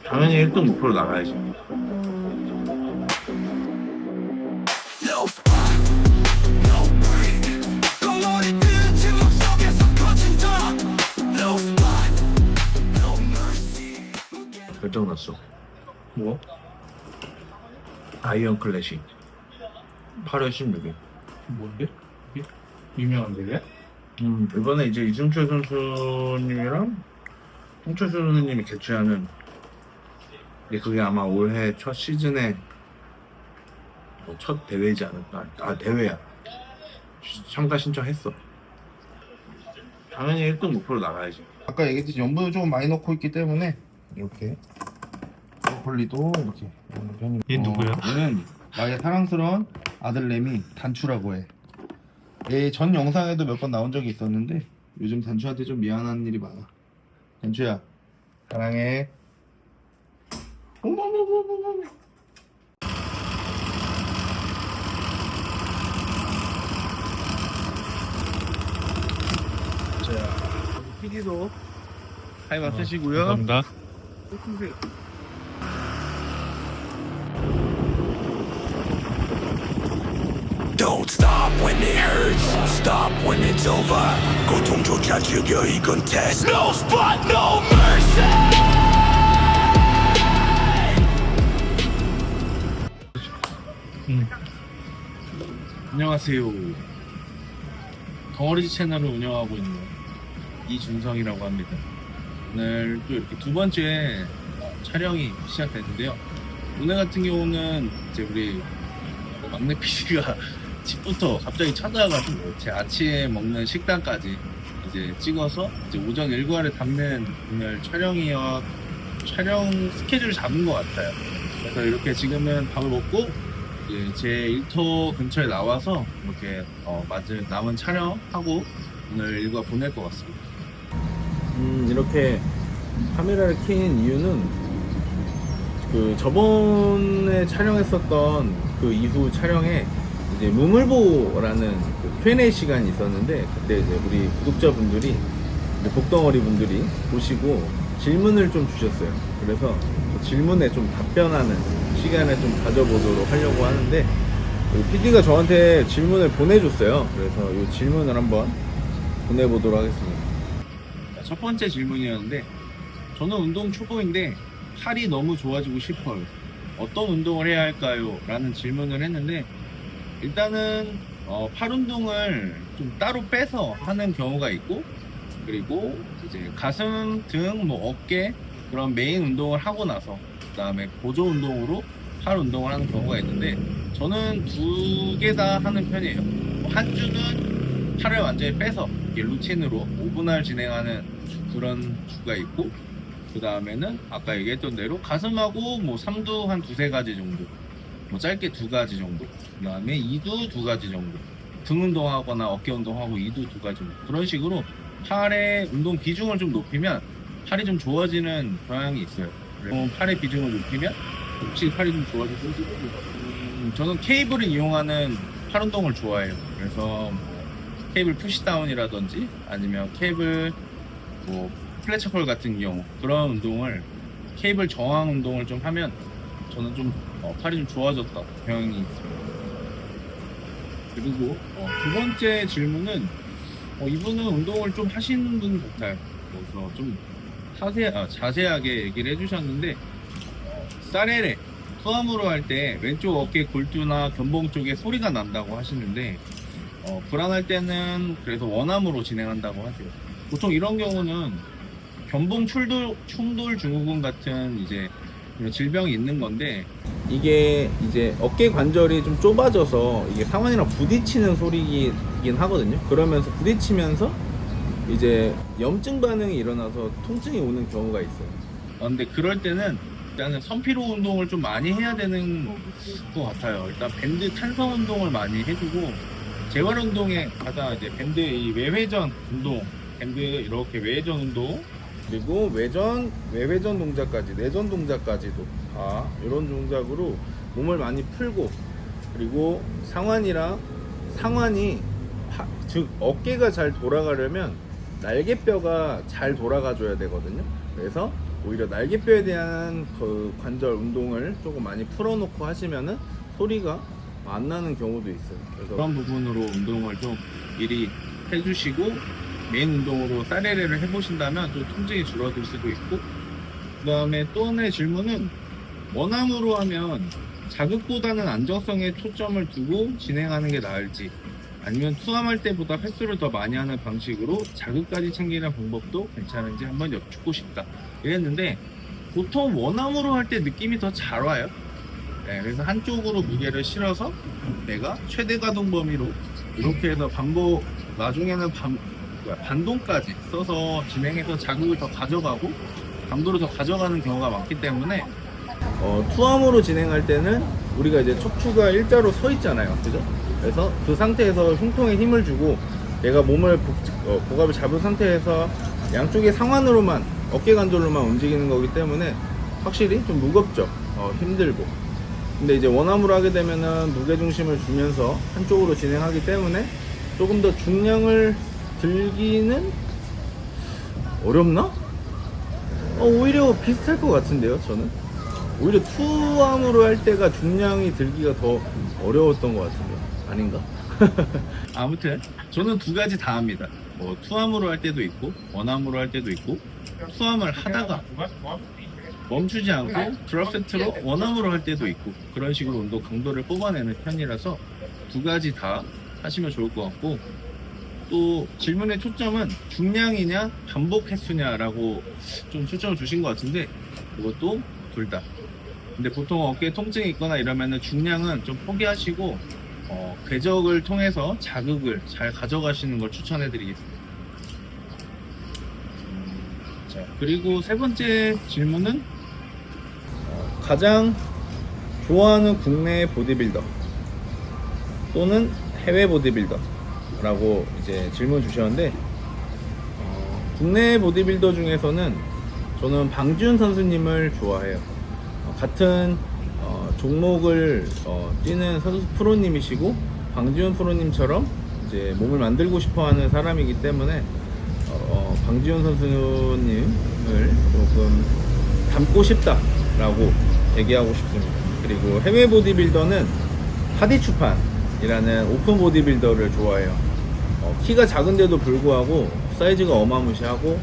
당연히 1등 목표로 나가야지. 결정 났어. 뭐? 아이언 클래식 8월 16일. 뭔데? 이게? 유명한 데야? 이번에 이제 이승철 선수님이랑 홍철수 선수님이 개최하는, 근데 그게 아마 올해 첫 시즌에 첫 대회이지 않을까. 아, 대회야. 참가 신청했어. 당연히 1등 목표로 나가야지. 아까 얘기했듯이 염분을 조금 많이 넣고 있기 때문에 이렇게 브로콜리도 이렇게 먹는 편이고. 얘 누구야? 얘는 나의 사랑스러운 아들 레미 단추라고 해. 얘 전 영상에도 몇 번 나온 적이 있었는데 요즘 단추한테 좀 미안한 일이 많아. 단추야 사랑해. 자, PD도 하이바 쓰시고요. 감사합니다. Don't stop when it hurts. Stop when it's over. 고통조차 즐겨 이건 test. No spot, no mercy. 안녕하세요. 덩어리지 채널을 운영하고 있는 이준성이라고 합니다. 오늘 또 이렇게 두 번째 촬영이 시작됐는데요. 오늘 같은 경우는 이제 우리 막내 PD가 집부터 갑자기 찾아와가지고 제 아침에 먹는 식단까지 이제 찍어서 이제 오전 일과를 담는 오늘 촬영 스케줄을 잡은 것 같아요. 그래서 이렇게 지금은 밥을 먹고 이제 제 일터 근처에 나와서 이렇게 남은 촬영하고 오늘 일과 보낼 것 같습니다. 이렇게 카메라를 켠 이유는 그 저번에 촬영했었던 그 이후 촬영에 이제 무물보라는 그 Q&A 시간이 있었는데, 그때 이제 우리 구독자분들이, 복덩어리 분들이 보시고 질문을 좀 주셨어요. 그래서 그 질문에 좀 답변하는 시간을 좀 가져보도록 하려고 하는데, PD가 저한테 질문을 보내줬어요. 그래서 이 질문을 한번 보내보도록 하겠습니다. 첫 번째 질문이었는데, 저는 운동 초보인데 팔이 너무 좋아지고 싶어요. 어떤 운동을 해야 할까요? 라는 질문을 했는데, 일단은 팔 운동을 좀 따로 빼서 하는 경우가 있고, 그리고 이제 가슴, 등, 어깨 그런 메인 운동을 하고 나서 그 다음에 보조 운동으로 팔 운동을 하는 경우가 있는데, 저는 두 개 다 하는 편이에요. 한 주는 팔을 완전히 빼서 이렇게 루틴으로 5분할 진행하는 그런 주가 있고, 그 다음에는 아까 얘기했던 대로 가슴하고 삼두 한 두세 가지 정도, 짧게 두 가지 정도, 그 다음에 이두 두 가지 정도, 등 운동하거나 어깨 운동하고 이두 두 가지 정도, 그런 식으로 팔의 운동 비중을 좀 높이면 팔이 좀 좋아지는 경향이 있어요. 그래서 팔의 비중을 높이면 확실히 팔이 좀 좋아질 수 있고, 저는 케이블을 이용하는 팔 운동을 좋아해요. 그래서 케이블 푸시다운이라든지 아니면 케이블 플래처컬 같은 경우, 그런 운동을, 케이블 저항 운동을 좀 하면 저는 좀 팔이 좀 좋아졌다 경향이 있습니다. 그리고 두 번째 질문은 이분은 운동을 좀 하시는 분 같아요. 그래서 좀 자세하게 얘기를 해주셨는데, 사레레 투암으로 할 때 왼쪽 어깨 골두나 견봉 쪽에 소리가 난다고 하시는데, 불안할 때는 그래서 원암으로 진행한다고 하세요. 보통 이런 경우는 견봉 충돌 증후군 같은 이제 질병이 있는 건데, 이게 이제 어깨 관절이 좀 좁아져서 이게 상완이랑 부딪히는 소리이긴 하거든요. 그러면서 부딪히면서 이제 염증 반응이 일어나서 통증이 오는 경우가 있어요. 근데 그럴 때는 일단은 선피로 운동을 좀 많이 해야 되는 것 같아요. 일단 밴드 탄성 운동을 많이 해주고, 재활 운동에 가장 이제 밴드 이 외회전 운동, 밴드 이렇게 외회전 운동, 그리고 외회전 동작까지, 내전 동작까지도 이런 동작으로 몸을 많이 풀고, 그리고 상완이 즉 어깨가 잘 돌아가려면 날개뼈가 잘 돌아가줘야 되거든요. 그래서 오히려 날개뼈에 대한 그 관절 운동을 조금 많이 풀어놓고 하시면은 소리가 안 나는 경우도 있어요. 그래서 그런 부분으로 운동을 좀 미리 해주시고 메인 운동으로 사레레를 해보신다면 좀 통증이 줄어들 수도 있고, 그 다음에 또 하나의 질문은 원암으로 하면 자극보다는 안정성에 초점을 두고 진행하는 게 나을지, 아니면 투암할 때보다 횟수를 더 많이 하는 방식으로 자극까지 챙기는 방법도 괜찮은지 한번 여쭙고 싶다 이랬는데, 보통 원암으로 할 때 느낌이 더 잘 와요. 네, 그래서 한쪽으로 무게를 실어서 내가 최대 가동 범위로 이렇게 해서 반복, 나중에는 반동까지 써서 진행해서 자극을 더 가져가고 강도를 더 가져가는 경우가 많기 때문에, 투암으로 진행할 때는 우리가 이제 척추가 일자로 서 있잖아요, 그죠? 그래서 그 상태에서 흉통에 힘을 주고 내가 몸을 복압을 잡은 상태에서 양쪽의 상완으로만, 어깨 관절로만 움직이는 거기 때문에 확실히 좀 무겁죠. 힘들고. 근데 이제 원암으로 하게 되면은 무게 중심을 주면서 한쪽으로 진행하기 때문에 조금 더 중량을 들기는 어렵나? 오히려 비슷할 것 같은데요, 저는. 오히려 투암으로 할 때가 중량이 들기가 더 어려웠던 것 같은데요. 아닌가? 아무튼 저는 두 가지 다 합니다. 투암으로 할 때도 있고 원암으로 할 때도 있고, 투암을 하다가 멈추지 않고 드랍 세트로 원암으로 할 때도 있고, 그런 식으로 운동 강도를 뽑아내는 편이라서 두 가지 다 하시면 좋을 것 같고, 또 질문의 초점은 중량이냐 반복 횟수냐라고 좀 초점을 주신 것 같은데, 그것도 둘 다. 근데 보통 어깨에 통증이 있거나 이러면은 중량은 좀 포기하시고 궤적을 통해서 자극을 잘 가져가시는 걸 추천해 드리겠습니다. 자, 그리고 세 번째 질문은 가장 좋아하는 국내 보디빌더 또는 해외 보디빌더라고 이제 질문 주셨는데, 국내 보디빌더 중에서는 저는 방지훈 선수님을 좋아해요. 같은 종목을 뛰는 선수 프로님이시고, 방지훈 프로님처럼 이제 몸을 만들고 싶어하는 사람이기 때문에 방지훈 선수님을 조금 닮고 싶다라고 얘기하고 싶습니다. 그리고 해외 보디빌더는 하디추판이라는 오픈 보디빌더를 좋아해요. 키가 작은데도 불구하고 사이즈가 어마무시하고,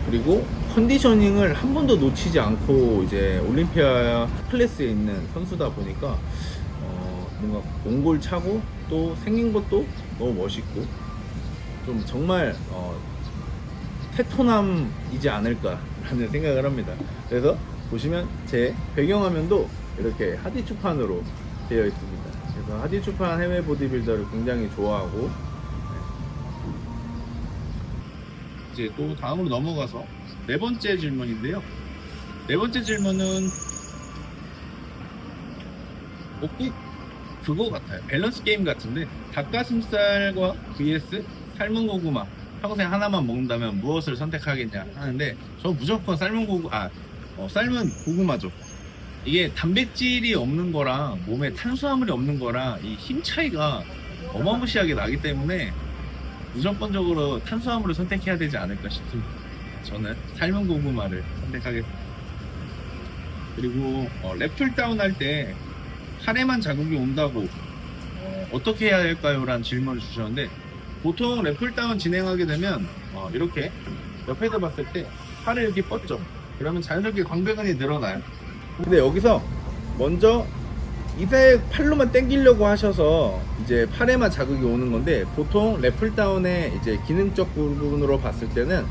그리고 컨디셔닝을 한 번도 놓치지 않고 이제 올림피아 클래스에 있는 선수다 보니까 뭔가 몽골차고 또 생긴 것도 너무 멋있고 좀 정말 테토남이지 않을까라는 생각을 합니다. 그래서 보시면 제 배경화면도 이렇게 하디추판으로 되어 있습니다. 그래서 하디추판 해외 보디빌더를 굉장히 좋아하고, 이제 또 다음으로 넘어가서 네 번째 질문인데요. 네 번째 질문은 꼭 그거 같아요. 밸런스 게임 같은데, 닭가슴살과 vs 삶은 고구마, 평생 하나만 먹는다면 무엇을 선택하겠냐 하는데, 저 무조건 삶은 고구마죠. 이게 단백질이 없는 거랑 몸에 탄수화물이 없는 거랑 이 힘 차이가 어마무시하게 나기 때문에 무조건적으로 탄수화물을 선택해야 되지 않을까 싶습니다. 저는 삶은 고구마를 선택하겠습니다. 그리고 랩풀다운 할 때 팔에만 자극이 온다고 어떻게 해야 할까요? 라는 질문을 주셨는데, 보통 랩풀다운 진행하게 되면 이렇게 옆에서 봤을 때 팔을 이렇게 뻗죠. 그러면 자연스럽게 광배근이 늘어나요. 근데 여기서 먼저 이제 팔로만 당기려고 하셔서 이제 팔에만 자극이 오는 건데, 보통 랩풀다운의 이제 기능적 부분으로 봤을 때는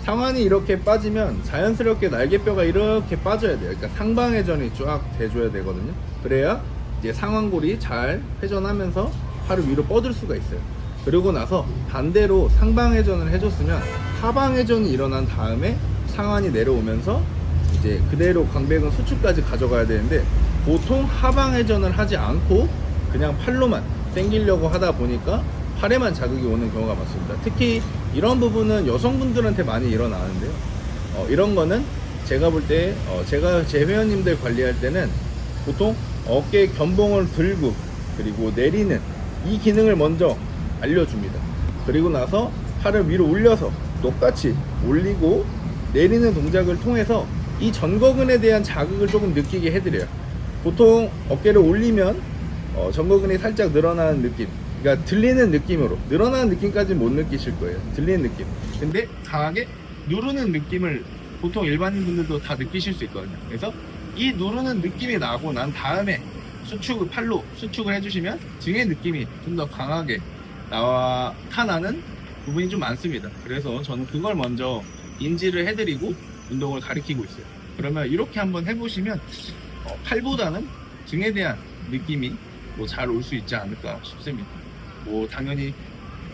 상완이 이렇게 빠지면 자연스럽게 날개뼈가 이렇게 빠져야 돼요. 그러니까 상방회전이 쫙 돼줘야 되거든요. 그래야 이제 상완골이 잘 회전하면서 팔을 위로 뻗을 수가 있어요. 그리고 나서 반대로 상방회전을 해줬으면 하방회전이 일어난 다음에 상완이 내려오면서 이제 그대로 광배근 수축까지 가져가야 되는데, 보통 하방회전을 하지 않고 그냥 팔로만 당기려고 하다 보니까 팔에만 자극이 오는 경우가 많습니다. 특히 이런 부분은 여성분들한테 많이 일어나는데요. 이런 거는 제가 볼 때 제가 제 회원님들 관리할 때는 보통 어깨 견봉을 들고 그리고 내리는 이 기능을 먼저 알려줍니다. 그리고 나서 팔을 위로 올려서 똑같이 올리고 내리는 동작을 통해서 이 전거근에 대한 자극을 조금 느끼게 해드려요. 보통 어깨를 올리면 전거근이 살짝 늘어나는 느낌, 그러니까 들리는 느낌으로, 늘어나는 느낌까지는 못 느끼실 거예요. 들리는 느낌. 근데 강하게 누르는 느낌을 보통 일반인 분들도 다 느끼실 수 있거든요. 그래서 이 누르는 느낌이 나고 난 다음에 수축을, 팔로 수축을 해주시면 등의 느낌이 좀 더 강하게 나타나는 부분이 좀 많습니다. 그래서 저는 그걸 먼저 인지를 해드리고 운동을 가리키고 있어요. 그러면 이렇게 한번 해보시면 팔보다는 등에 대한 느낌이 뭐 잘 올 수 있지 않을까 싶습니다. 뭐 당연히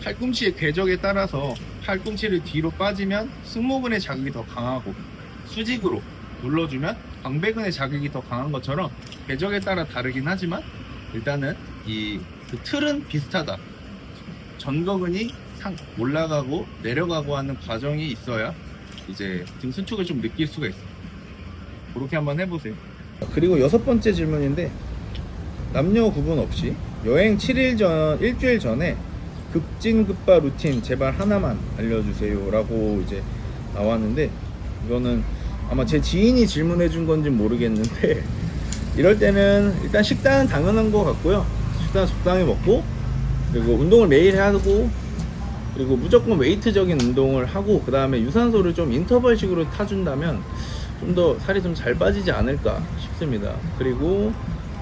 팔꿈치의 궤적에 따라서 팔꿈치를 뒤로 빠지면 승모근의 자극이 더 강하고, 수직으로 눌러주면 광배근의 자극이 더 강한 것처럼 궤적에 따라 다르긴 하지만 일단은 그 틀은 비슷하다. 전거근이 올라가고 내려가고 하는 과정이 있어야 이제 등 수축을 좀 느낄 수가 있어요. 그렇게 한번 해보세요. 그리고 6번째 질문인데, 남녀 구분 없이 여행 7일 전, 일주일 전에 급진급바 루틴 제발 하나만 알려주세요 라고 이제 나왔는데, 이거는 아마 제 지인이 질문해 준 건지 모르겠는데, 이럴 때는 일단 식단은 당연한 것 같고요. 식단 적당히 먹고, 그리고 운동을 매일 하고, 그리고 무조건 웨이트적인 운동을 하고, 그 다음에 유산소를 좀 인터벌식으로 타준다면 좀 더 살이 좀 잘 빠지지 않을까 싶습니다. 그리고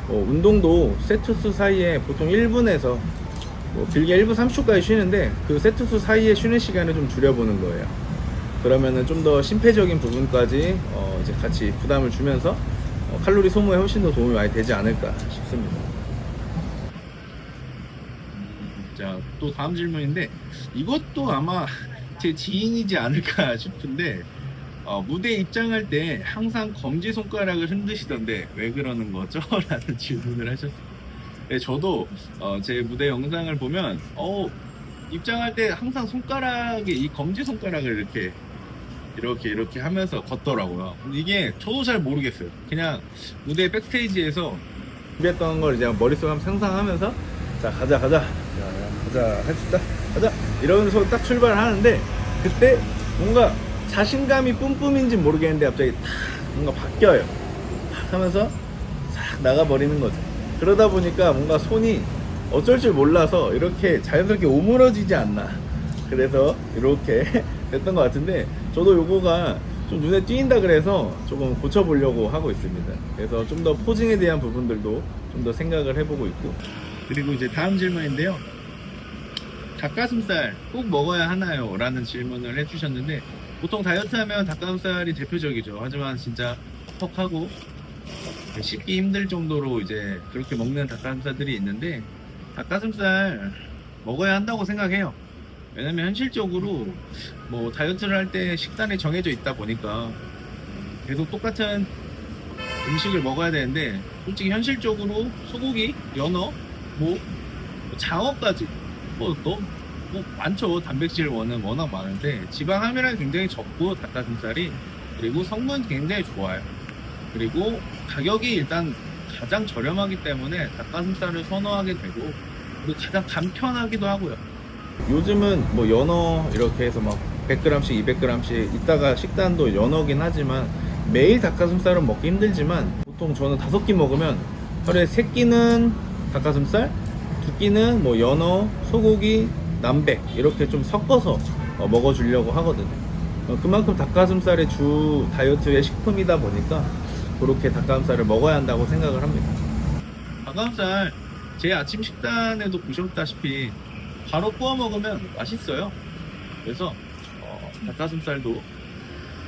운동도 세트수 사이에 보통 1분에서 길게 1분 30초까지 쉬는데, 그 세트수 사이에 쉬는 시간을 좀 줄여보는 거예요. 그러면은 좀 더 심폐적인 부분까지 이제 같이 부담을 주면서 칼로리 소모에 훨씬 더 도움이 많이 되지 않을까 싶습니다. 자, 또 다음 질문인데, 이것도 아마 제 지인이지 않을까 싶은데, 무대 입장할 때 항상 검지손가락을 흔드시던데 왜 그러는 거죠? 라는 질문을 하셨어요. 네, 저도 제 무대 영상을 보면 입장할 때 항상 손가락에 이 검지손가락을 이렇게 하면서 걷더라고요. 이게 저도 잘 모르겠어요. 그냥 무대 백스테이지에서 준비했던 걸 이제 머릿속에 한번 상상하면서, 자 가자 할 수 있다, 가자 이러면서 딱 출발하는데, 그때 뭔가 자신감이 뿜뿜인지 모르겠는데 갑자기 탁 뭔가 바뀌어요. 탁 하면서 싹 나가버리는 거죠. 그러다 보니까 뭔가 손이 어쩔 줄 몰라서 이렇게 자연스럽게 오므러지지 않나, 그래서 이렇게 됐던 것 같은데, 저도 요거가 좀 눈에 띄인다 그래서 조금 고쳐보려고 하고 있습니다. 그래서 좀 더 포징에 대한 부분들도 좀 더 생각을 해보고 있고. 그리고 이제 다음 질문인데요. 닭가슴살 꼭 먹어야 하나요? 라는 질문을 해주셨는데, 보통 다이어트 하면 닭가슴살이 대표적이죠. 하지만 진짜 퍽하고 씹기 힘들 정도로 이제 그렇게 먹는 닭가슴살들이 있는데, 닭가슴살 먹어야 한다고 생각해요. 왜냐면 현실적으로 뭐 다이어트를 할 때 식단이 정해져 있다 보니까 계속 똑같은 음식을 먹어야 되는데, 솔직히 현실적으로 소고기, 연어, 뭐 장어까지 많죠. 단백질 원은 워낙 많은데 지방 함유량이 굉장히 적고, 닭가슴살이, 그리고 성분 굉장히 좋아요. 그리고 가격이 일단 가장 저렴하기 때문에 닭가슴살을 선호하게 되고, 그리고 가장 간편하기도 하고요. 요즘은 뭐 연어 이렇게 해서 막 100g씩 200g씩 이따가 식단도 연어긴 하지만, 매일 닭가슴살은 먹기 힘들지만 보통 저는 5끼 먹으면 하루에 3끼는 닭가슴살, 2끼는 뭐 연어, 소고기, 남백 이렇게 좀 섞어서 먹어주려고 하거든요. 그만큼 닭가슴살의 주 다이어트의 식품이다 보니까 그렇게 닭가슴살을 먹어야 한다고 생각을 합니다. 닭가슴살 제 아침 식단에도 보셨다시피 바로 구워 먹으면 맛있어요. 그래서 닭가슴살도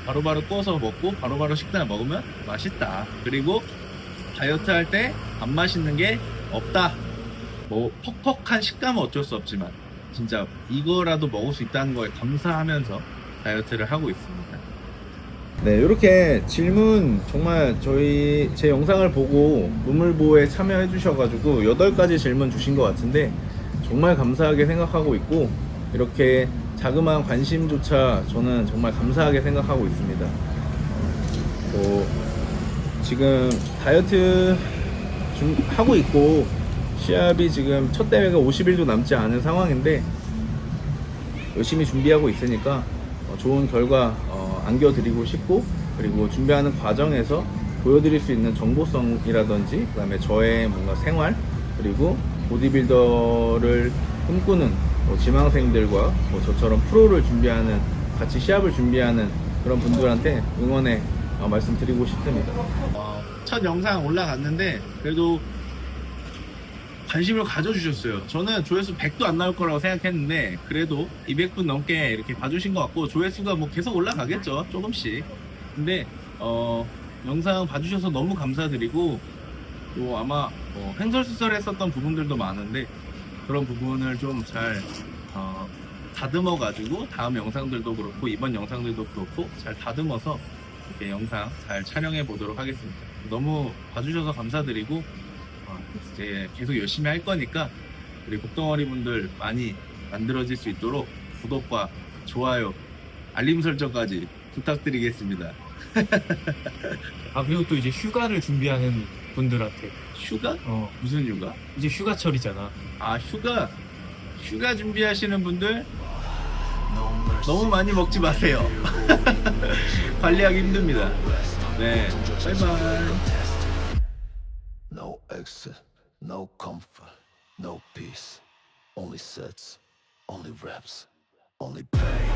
바로바로 구워서 먹고 바로바로 식단에 먹으면 맛있다. 그리고 다이어트 할 때 안 맛있는 게 없다. 뭐 퍽퍽한 식감은 어쩔 수 없지만 진짜 이거라도 먹을 수 있다는 거에 감사하면서 다이어트를 하고 있습니다. 네, 이렇게 질문 정말 제 영상을 보고 우물보에 참여해 주셔가지고 8가지 질문 주신 것 같은데 정말 감사하게 생각하고 있고, 이렇게 자그마한 관심조차 저는 정말 감사하게 생각하고 있습니다. 지금 다이어트 하고 있고, 시합이 지금 첫 대회가 50일도 남지 않은 상황인데 열심히 준비하고 있으니까 좋은 결과 안겨드리고 싶고, 그리고 준비하는 과정에서 보여드릴 수 있는 정보성이라든지 그다음에 저의 뭔가 생활 그리고 보디빌더를 꿈꾸는 뭐 지망생들과 뭐 저처럼 프로를 준비하는 같이 시합을 준비하는 그런 분들한테 응원의 말씀드리고 싶습니다. 첫 영상 올라갔는데 그래도 관심을 가져주셨어요. 저는 조회수 100도 안 나올 거라고 생각했는데 그래도 200분 넘게 이렇게 봐주신 것 같고 조회수가 뭐 계속 올라가겠죠, 조금씩. 근데 영상 봐주셔서 너무 감사드리고 또 아마 횡설수설했었던 부분들도 많은데 그런 부분을 좀 잘 다듬어 가지고 다음 영상들도 그렇고 이번 영상들도 그렇고 잘 다듬어서 이렇게 영상 잘 촬영해 보도록 하겠습니다. 너무 봐주셔서 감사드리고 이제 계속 열심히 할 거니까 우리 곡덩어리 분들 많이 만들어질 수 있도록 구독과 좋아요, 알림 설정까지 부탁드리겠습니다. 아, 그리고 또 이제 휴가를 준비하는 분들한테 휴가? 어 무슨 휴가? 이제 휴가철이잖아. 아, 휴가 준비하시는 분들 너무 많이 먹지 마세요. 관리하기 힘듭니다. 네, 바이바이. No exit, no comfort, no peace. Only sets, only reps, only pain.